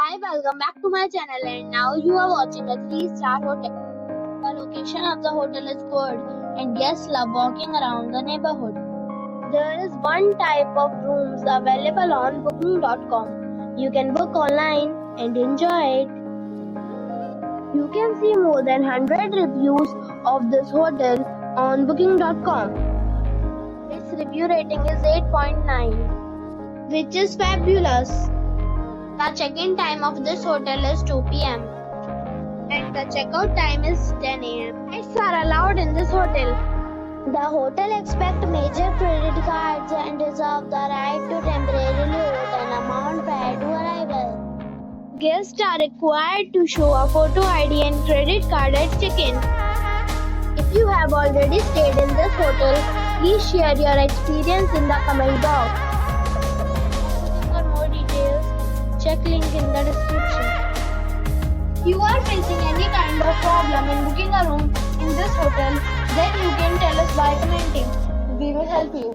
Hi, welcome back to my channel, and now you are watching a 3-star hotel. The location of the hotel is good and guests love walking around the neighborhood. There is one type of rooms available on booking.com. You can book online and enjoy it. You can see more than 100 reviews of this hotel on booking.com. Its review rating is 8.9, which is fabulous. The check-in time of this hotel is 2 p.m. and the check-out time is 10 a.m. Pets are allowed in this hotel. The hotel accepts major credit cards and reserves the right to temporarily hold an amount prior to arrival. Guests are required to show a photo ID and credit card at check-in. If you have already stayed in this hotel, please share your experience in the comment box. For more details, check link in the description. If you are facing any kind of problem in booking a room in this hotel, then you can tell us by commenting. We will help you.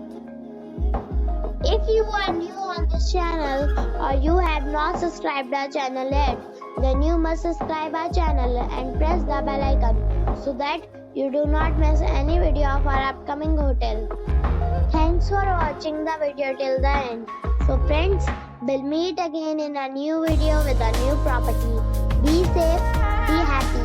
If you are new on this channel or you have not subscribed our channel yet, then you must subscribe our channel and press the bell icon so that you do not miss any video of our upcoming hotel. Thanks for watching the video till the end. So friends, we'll meet again in a new video with a new property. Be safe, be happy.